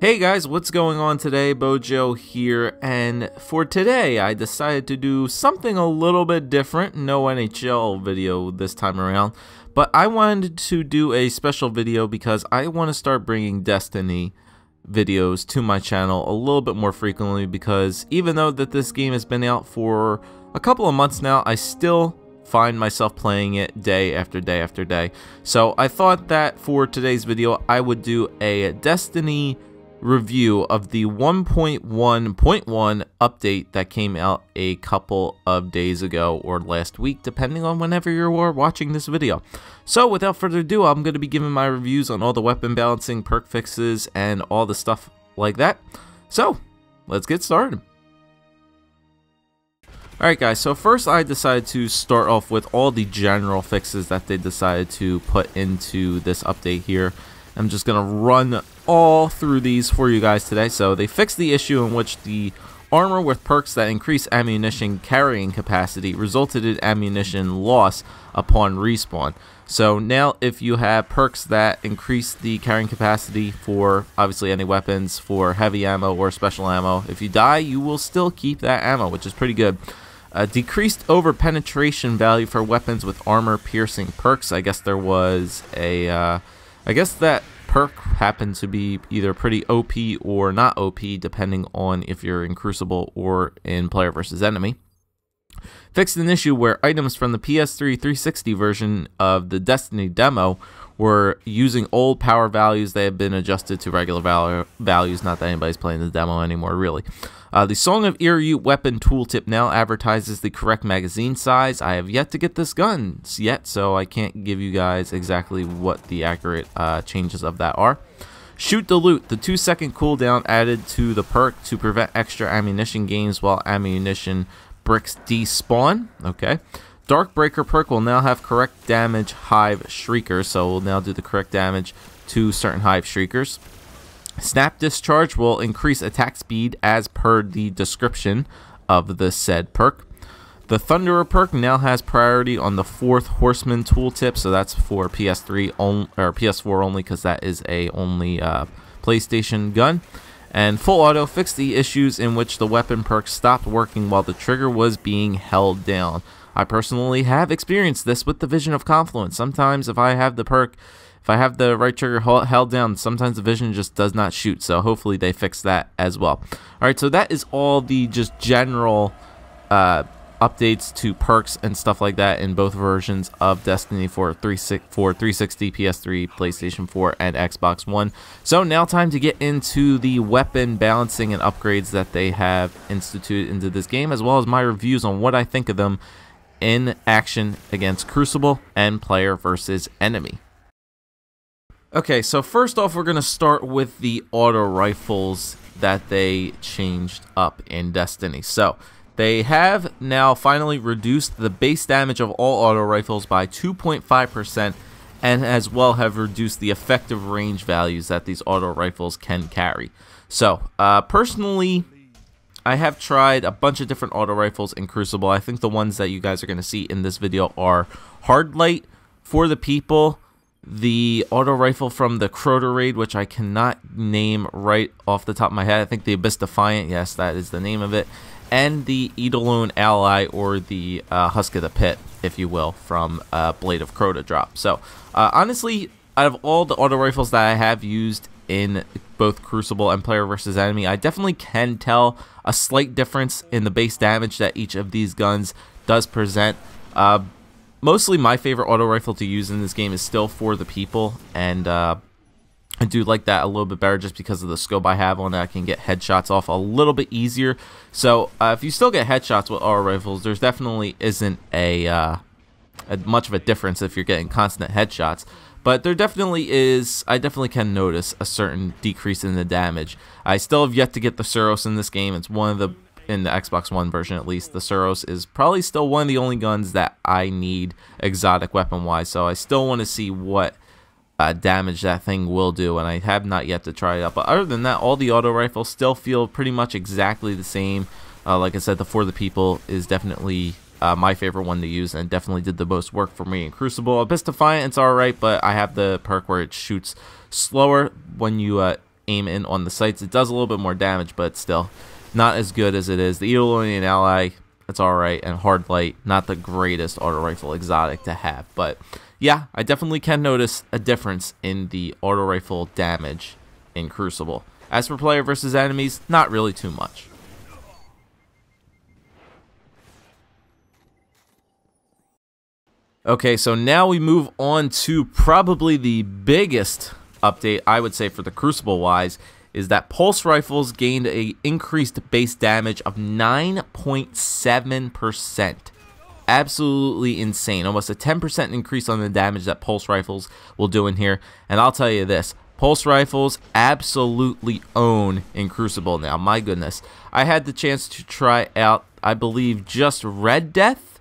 Hey guys, what's going on today? Bojo here, and for today I decided to do something a little bit different. No NHL video this time around, but I wanted to do a special video because I want to start bringing Destiny videos to my channel a little bit more frequently, because even though that this game has been out for a couple of months now, I still find myself playing it day after day after day. So I thought that for today's video I would do a Destiny review of the 1.1.1 update that came out a couple of days ago or last week, depending on whenever you're watching this video. So without further ado, I'm going to be giving my reviews on all the weapon balancing, perk fixes, and all the stuff like that. So let's get started. Alright guys, so first I decided to start off with all the general fixes that they decided to put into this update here. I'm just going to run all through these for you guys today. So they fixed the issue in which the armor with perks that increase ammunition carrying capacity resulted in ammunition loss upon respawn. So now if you have perks that increase the carrying capacity for obviously any weapons, for heavy ammo or special ammo, if you die you will still keep that ammo, which is pretty good. Decreased over penetration value for weapons with armor piercing perks. I guess there was a I guess that perk happened to be either pretty OP or not OP, depending on if you're in Crucible or in player versus enemy. Fixed an issue where items from the PS3 360 version of the Destiny demo were using old power values. They have been adjusted to regular values. Not that anybody's playing the demo anymore, really. The Song of Irute weapon tooltip now advertises the correct magazine size. I have yet to get this gun yet, so I can't give you guys exactly what the accurate changes of that are. Shoot the Loot, the 2-second cooldown added to the perk to prevent extra ammunition gains while ammunition bricks despawn. Okay. Darkbreaker perk will now have correct damage Hive Shriekers, so we'll now do the correct damage to certain Hive Shriekers. Snap Discharge will increase attack speed as per the description of the said perk. The Thunderer perk now has priority on the 4th Horseman tooltip, so that's for PS3 or PS4 only, because that is a only PlayStation gun. And Full Auto fixed the issues in which the weapon perk stopped working while the trigger was being held down. I personally have experienced this with the Vision of Confluence. Sometimes if I have the perk, if I have the right trigger held down, sometimes the vision just does not shoot. So hopefully they fix that as well. Alright, so that is all the just general updates to perks and stuff like that in both versions of Destiny for 360, PS3, PlayStation 4, and Xbox One. So now time to get into the weapon balancing and upgrades that they have instituted into this game, as well as my reviews on what I think of them in action against Crucible and player versus enemy. Okay, so first off, we're going to start with the auto rifles that they changed up in Destiny. So they have now finally reduced the base damage of all auto rifles by 2.5%, and as well have reduced the effective range values that these auto rifles can carry. So personally, I have tried a bunch of different auto rifles in Crucible. I think the ones that you guys are going to see in this video are Hard Light, For the People, the auto rifle from the Crota raid, which I cannot name right off the top of my head. I think the Abyss Defiant, yes, that is the name of it, and the Eidolon Ally, or the Husk of the Pit, if you will, from Blade of Crota drop. So honestly, out of all the auto rifles that I have used in both Crucible and player versus enemy, I definitely can tell a slight difference in the base damage that each of these guns does present. Mostly my favorite auto rifle to use in this game is still For the People, and I do like that a little bit better just because of the scope I have on it. I can get headshots off a little bit easier. So if you still get headshots with auto rifles, there's definitely isn't a much of a difference if you're getting constant headshots. But there definitely is, I definitely can notice a certain decrease in the damage. I still have yet to get the Suros in this game. It's one of the, in the Xbox One version at least, the Suros is probably still one of the only guns that I need exotic weapon-wise. So I still want to see what damage that thing will do, and I have not yet to try it out. But other than that, all the auto rifles still feel pretty much exactly the same. Like I said, the For the People is definitely my favorite one to use, and definitely did the most work for me in Crucible. Abyss Defiant, it's alright, but I have the perk where it shoots slower when you aim in on the sights. It does a little bit more damage, but still not as good as it is. The Eolonian Ally, it's alright, and Hard Light, not the greatest auto rifle exotic to have. But yeah, I definitely can notice a difference in the auto rifle damage in Crucible. As for player versus enemies, not really too much. Okay, so now we move on to probably the biggest update, I would say, for the Crucible wise, is that pulse rifles gained a increased base damage of 9.7%. Absolutely insane. Almost a 10% increase on the damage that pulse rifles will do in here. And I'll tell you this, pulse rifles absolutely own in Crucible now. My goodness. I had the chance to try out, I believe, just Red Death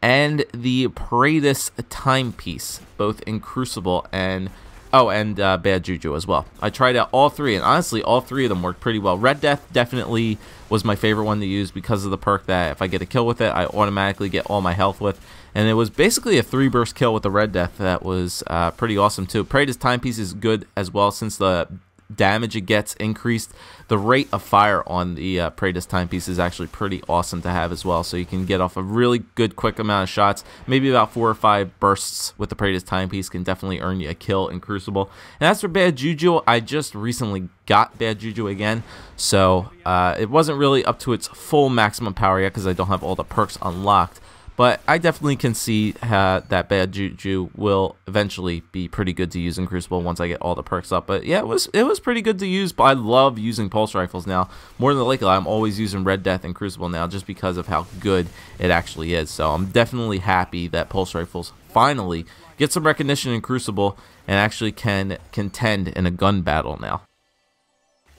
and the Paradis timepiece, both in Crucible and Bad Juju as well. I tried out all three, and honestly, all three of them worked pretty well. Red Death definitely was my favorite one to use because of the perk that if I get a kill with it, I automatically get all my health with. And it was basically a 3-burst kill with the Red Death that was pretty awesome too. Paradis timepiece is good as well since the damage it gets increased. The rate of fire on the Paradis timepiece is actually pretty awesome to have as well, so you can get off a really good quick amount of shots. Maybe about 4 or 5 bursts with the Paradis timepiece can definitely earn you a kill in Crucible. And as for Bad Juju, I just recently got Bad Juju again, so it wasn't really up to its full maximum power yet because I don't have all the perks unlocked. But I definitely can see that Bad Juju will eventually be pretty good to use in Crucible once I get all the perks up. But yeah, it was pretty good to use. But I love using pulse rifles now. More than likely, I'm always using Red Death in Crucible now just because of how good it actually is. So I'm definitely happy that pulse rifles finally get some recognition in Crucible and actually can contend in a gun battle now.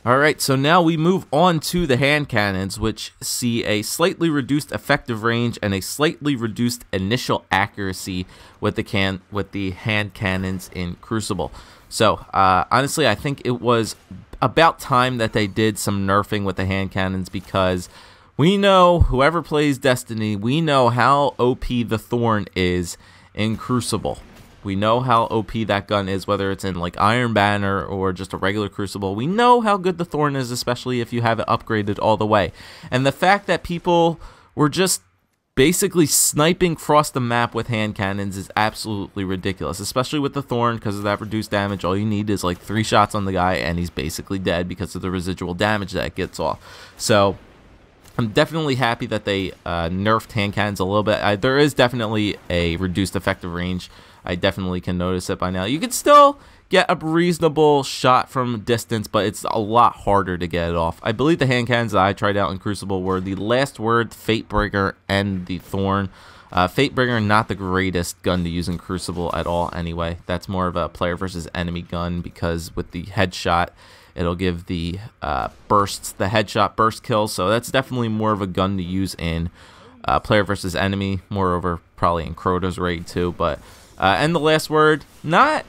Alright, so now we move on to the hand cannons, which see a slightly reduced effective range and a slightly reduced initial accuracy with the hand cannons in Crucible. So, honestly, I think it was about time that they did some nerfing with the hand cannons because we know, whoever plays Destiny, we know how OP the Thorn is in Crucible. We know how OP that gun is, whether it's in like Iron Banner or just a regular Crucible. We know how good the Thorn is, especially if you have it upgraded all the way. And the fact that people were just basically sniping across the map with hand cannons is absolutely ridiculous, especially with the Thorn because of that reduced damage. All you need is like 3 shots on the guy and he's basically dead because of the residual damage that it gets off. So I'm definitely happy that they nerfed hand cannons a little bit. There is definitely a reduced effective range. I definitely can notice it by now. You can still get a reasonable shot from distance, but it's a lot harder to get it off. I believe the hand cannons that I tried out in Crucible were the Last Word, Fatebringer, and the Thorn. Fatebringer, not the greatest gun to use in Crucible at all anyway. That's more of a player versus enemy gun because with the headshot, it'll give the bursts, the headshot burst kills. So that's definitely more of a gun to use in player versus enemy. Moreover, probably in Crota's raid too, but... and the Last Word, not,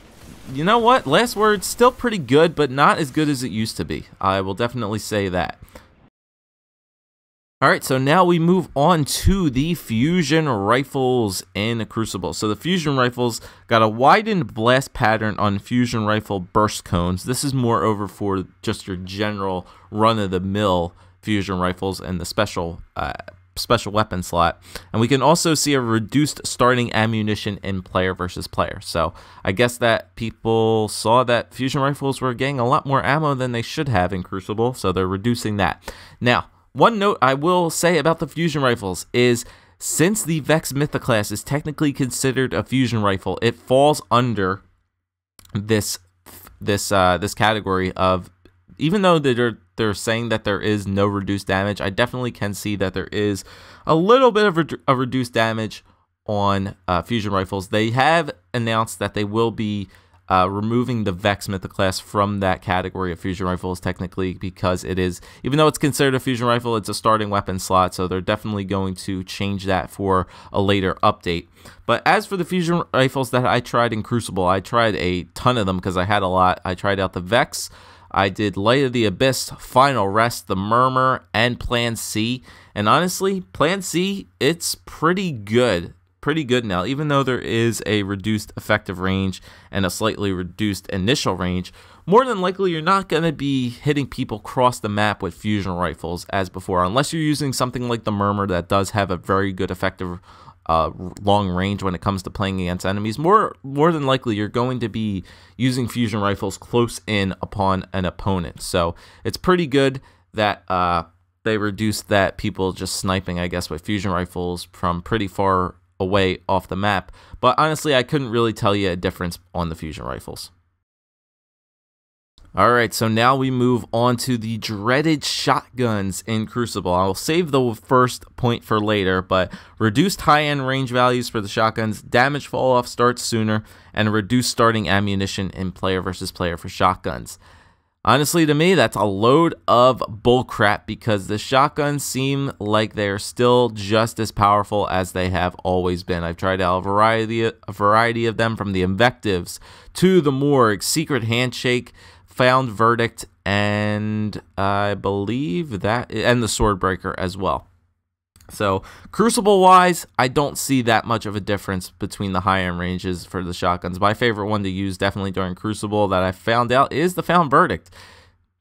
you know what, Last Word still pretty good, but not as good as it used to be. I will definitely say that. Alright, so now we move on to the fusion rifles in Crucible. So the fusion rifles got a widened blast pattern on fusion rifle burst cones. This is moreover for just your general run-of-the-mill fusion rifles and the special weapon slot, and we can also see a reduced starting ammunition in player versus player. So I guess that people saw that fusion rifles were getting a lot more ammo than they should have in Crucible, so they're reducing that. Now, one note I will say about the fusion rifles is since the Vex Mythoclast is technically considered a fusion rifle, it falls under this category of, even though they're saying that there is no reduced damage, I definitely can see that there is a little bit of a reduced damage on fusion rifles. They have announced that they will be removing the Vex Mythoclast from that category of fusion rifles technically because it is, even though it's considered a fusion rifle, it's a starting weapon slot, so they're definitely going to change that for a later update. But as for the fusion rifles that I tried in Crucible, I tried a ton of them because I had a lot. I tried out the Vex, I did Light of the Abyss, Final Rest, the Murmur, and Plan C. And honestly, Plan C, it's pretty good. Pretty good now, even though there is a reduced effective range and a slightly reduced initial range. more than likely you're not going to be hitting people across the map with fusion rifles as before, unless you're using something like the Murmur that does have a very good effective long range when it comes to playing against enemies. More than likely you're going to be using fusion rifles close in upon an opponent. So it's pretty good that they reduced that people just sniping, I guess, with fusion rifles from pretty far away off the map. But honestly, I couldn't really tell you a difference on the fusion rifles. Alright, so now we move on to the dreaded shotguns in Crucible. I'll save the first point for later, but reduced high-end range values for the shotguns, damage fall-off starts sooner, and reduced starting ammunition in player versus player for shotguns. Honestly, to me, that's a load of bullcrap because the shotguns seem like they're still just as powerful as they have always been. I've tried out a variety of them, from the Invectives to the Morgue, Secret Handshake, Found Verdict, and I believe that, and the Swordbreaker as well. So Crucible wise, I don't see that much of a difference between the high-end ranges for the shotguns. My favorite one to use definitely during Crucible that I found out is the Found Verdict.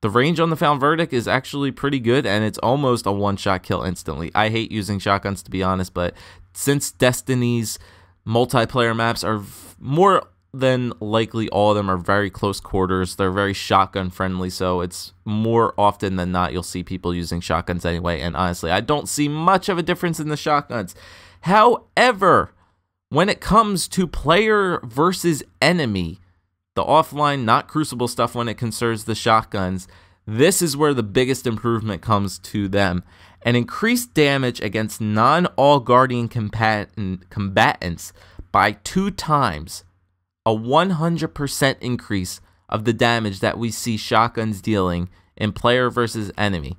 The range on the Found Verdict is actually pretty good, and it's almost a one-shot kill instantly. I hate using shotguns, to be honest, but since Destiny's multiplayer maps are more than likely all of them are very close quarters, they're very shotgun friendly, so it's more often than not you'll see people using shotguns anyway, and honestly I don't see much of a difference in the shotguns. However, when it comes to player versus enemy, the offline, not Crucible stuff, when it concerns the shotguns, this is where the biggest improvement comes to them. An increased damage against non-all Guardian combatants by 2 times. A 100% increase of the damage that we see shotguns dealing in player versus enemy.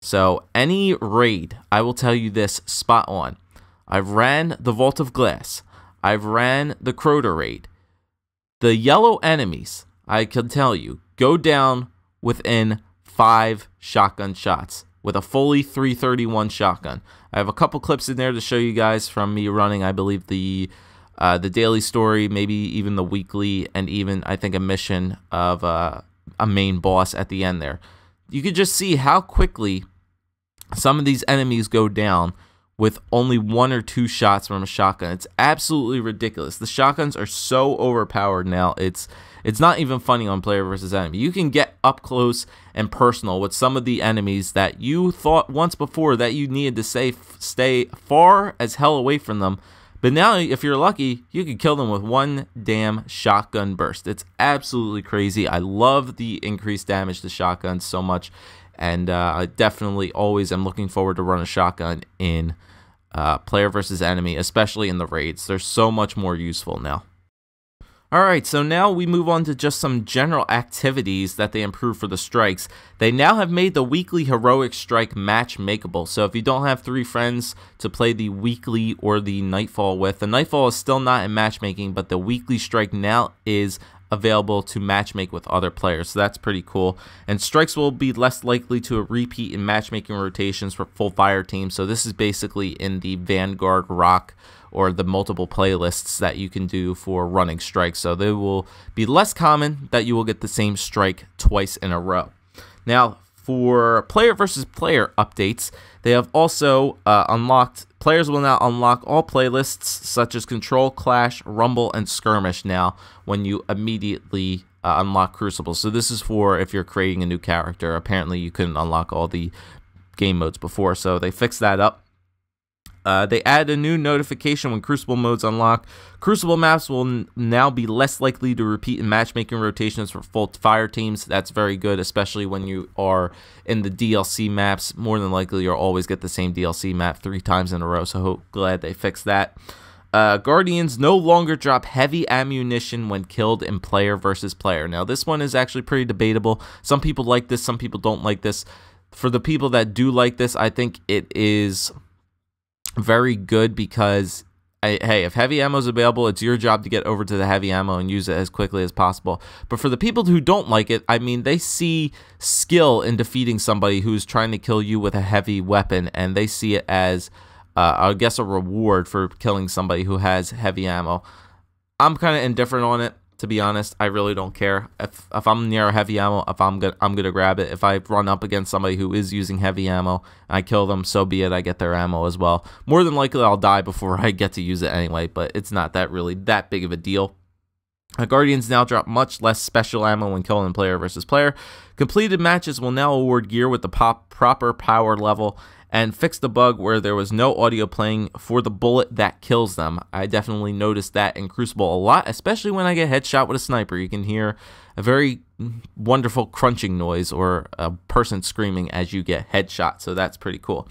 So any raid, I will tell you this spot on. I've ran the Vault of Glass. I've ran the Crota raid. The yellow enemies, I can tell you, go down within 5 shotgun shots with a fully 331 shotgun. I have a couple clips in there to show you guys from me running, I believe, the daily story, maybe even the weekly, and even I think a mission of a main boss at the end there. You could just see how quickly some of these enemies go down with only 1 or 2 shots from a shotgun. It's absolutely ridiculous. The shotguns are so overpowered now. It's not even funny on player versus enemy. You can get up close and personal with some of the enemies that you thought once before that you needed to stay far as hell away from them. But now, if you're lucky, you can kill them with 1 damn shotgun burst. It's absolutely crazy. I love the increased damage to shotguns so much, and I definitely always am looking forward to run a shotgun in player versus enemy, especially in the raids. They're so much more useful now. Alright, so now we move on to just some general activities that they improved for the strikes. They now have made the weekly heroic strike match makeable. So if you don't have 3 friends to play the weekly or the nightfall with, the nightfall is still not in matchmaking, but the weekly strike now is available to matchmake with other players. So that's pretty cool. And strikes will be less likely to repeat in matchmaking rotations for full fire teams. So this is basically in the Vanguard Rock or the multiple playlists that you can do for running strikes. So they will be less common that you will get the same strike twice in a row. Now, for player versus player updates, they have also unlocked, players will now unlock all playlists such as Control, Clash, Rumble, and Skirmish now when you immediately unlock Crucible. So this is for if you're creating a new character. Apparently you couldn't unlock all the game modes before, so they fixed that up. They add a new notification when Crucible modes unlock. Crucible maps will now be less likely to repeat in matchmaking rotations for full fire teams. That's very good, especially when you are in the DLC maps. More than likely, you'll always get the same DLC map 3 times in a row, so glad they fixed that. Guardians no longer drop heavy ammunition when killed in player versus player. Now, this one is actually pretty debatable. Some people like this, some people don't like this. For the people that do like this, I think it is very good because, hey, if heavy ammo is available, it's your job to get over to the heavy ammo and use it as quickly as possible. But for the people who don't like it, I mean, they see skill in defeating somebody who's trying to kill you with a heavy weapon, and they see it as, I guess, a reward for killing somebody who has heavy ammo. I'm kind of indifferent on it. to be honest. I really don't care. If I'm near a heavy ammo, if I'm gonna grab it. If I run up against somebody who is using heavy ammo and I kill them, so be it. I get their ammo as well. More than likely I'll die before I get to use it anyway, but it's not really that big of a deal. Guardians now drop much less special ammo when killing player versus player. Completed matches will now award gear with the proper power level and fix the bug where there was no audio playing for the bullet that kills them. I definitely noticed that in Crucible a lot, especially when I get headshot with a sniper. You can hear a very wonderful crunching noise or a person screaming as you get headshot, so that's pretty cool.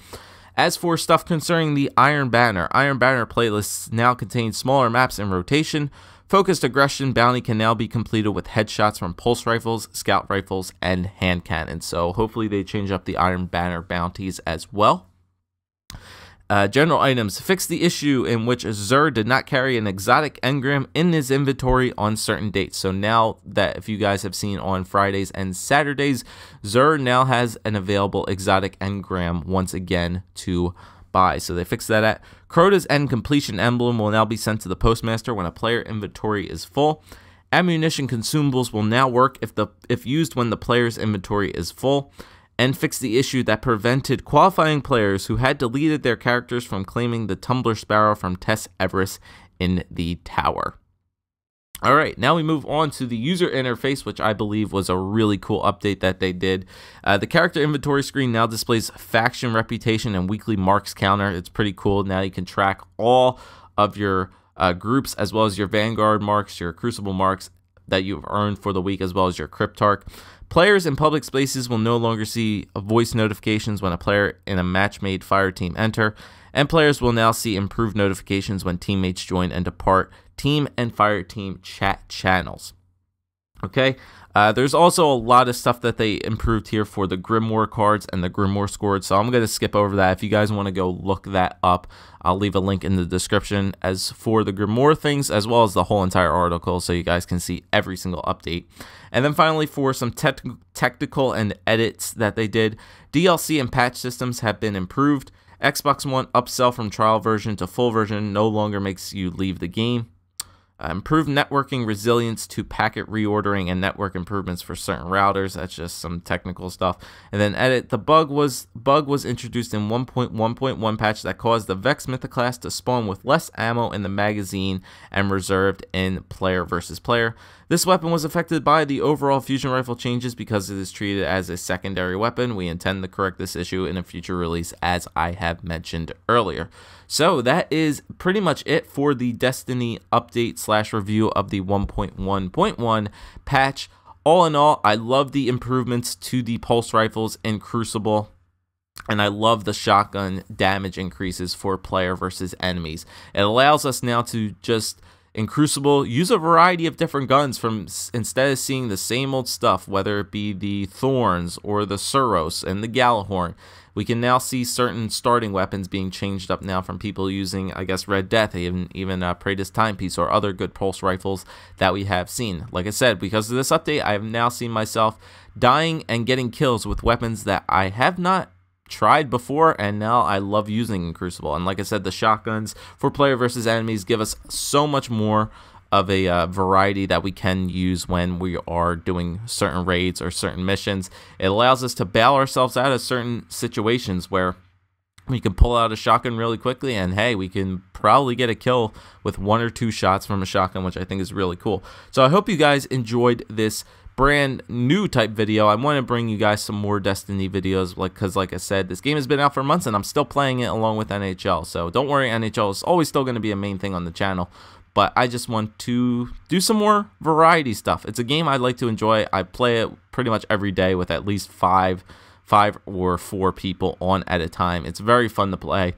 As for stuff concerning the Iron Banner playlists now contain smaller maps in rotation. Focused aggression bounty can now be completed with headshots from pulse rifles, scout rifles, and hand cannons. So hopefully they change up the Iron Banner bounties as well. General items. Fix the issue in which Xur did not carry an exotic engram in his inventory on certain dates. So now that, if you guys have seen on Fridays and Saturdays, Xur now has an available exotic engram once again to buy. So they fixed that at Crota's End completion emblem will now be sent to the postmaster when a player inventory is full. Ammunition consumables will now work if used when the player's inventory is full. And fix the issue that prevented qualifying players who had deleted their characters from claiming the Tumbler Sparrow from Tess Everest in the tower. Alright, now we move on to the user interface, which I believe was a really cool update that they did. The character inventory screen now displays faction reputation and weekly marks counter. It's pretty cool. Now you can track all of your groups as well as your Vanguard marks, your Crucible marks that you've earned for the week, as well as your Cryptarch. Players in public spaces will no longer see voice notifications when a player in a match-made fire team enter, and players will now see improved notifications when teammates join and depart team and fire team chat channels. Okay, there's also a lot of stuff that they improved here for the Grimoire cards and the Grimoire scored, so I'm going to skip over that. If you guys want to go look that up, I'll leave a link in the description as for the Grimoire things, as well as the whole entire article, so you guys can see every single update. And then finally, for some technical and edits that they did, DLC and patch systems have been improved. Xbox One upsell from trial version to full version no longer makes you leave the game. Improved networking resilience to packet reordering and network improvements for certain routers. That's just some technical stuff. And then edit. The bug was introduced in 1.1.1 patch that caused the Vex Mythoclast to spawn with less ammo in the magazine and reserved in player versus player. This weapon was affected by the overall fusion rifle changes because it is treated as a secondary weapon. We intend to correct this issue in a future release, as I have mentioned earlier. So that is pretty much it for the Destiny update / review of the 1.1.1 patch. All in all, I love the improvements to the pulse rifles in Crucible, and I love the shotgun damage increases for player versus enemies. It allows us now to just, in Crucible, use a variety of different guns from, instead of seeing the same old stuff, whether it be the Thorns or the Suros and the Gallahorn. We can now see certain starting weapons being changed up now from people using, I guess, Red Death, even Praetor's Timepiece, or other good pulse rifles that we have seen. Like I said, because of this update, I have now seen myself dying and getting kills with weapons that I have not tried before, and now I love using in Crucible. And like I said, the shotguns for player versus enemies give us so much more of a variety that we can use when we are doing certain raids or certain missions. It allows us to bail ourselves out of certain situations where we can pull out a shotgun really quickly, and hey, we can probably get a kill with 1 or 2 shots from a shotgun, which I think is really cool. So I hope you guys enjoyed this brand new type video. I want to bring you guys some more Destiny videos, because like I said, this game has been out for months and I'm still playing it along with NHL. So don't worry, NHL is always still going to be a main thing on the channel. But I just want to do some more variety stuff. It's a game I like to enjoy. I play it pretty much every day with at least five or 4 people on at a time. It's very fun to play.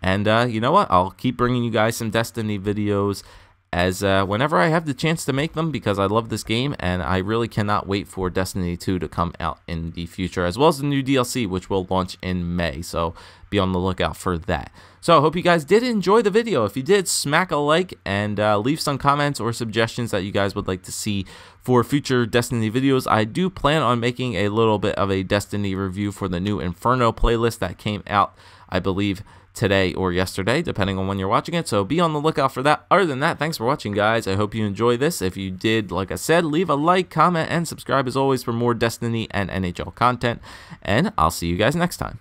And you know what? I'll keep bringing you guys some Destiny videos as whenever I have the chance to make them, because I love this game and I really cannot wait for Destiny 2 to come out in the future, as well as the new DLC, which will launch in May. So be on the lookout for that. So I hope you guys did enjoy the video. If you did, smack a like and leave some comments or suggestions that you guys would like to see for future Destiny videos. I do plan on making a little bit of a Destiny review for the new Inferno playlist that came out, I believe, today or yesterday, depending on when you're watching it, so be on the lookout for that. Other than that, thanks for watching, guys. I hope you enjoy this. If you did, like I said, leave a like, comment, and subscribe as always for more Destiny and NHL content, and I'll see you guys next time.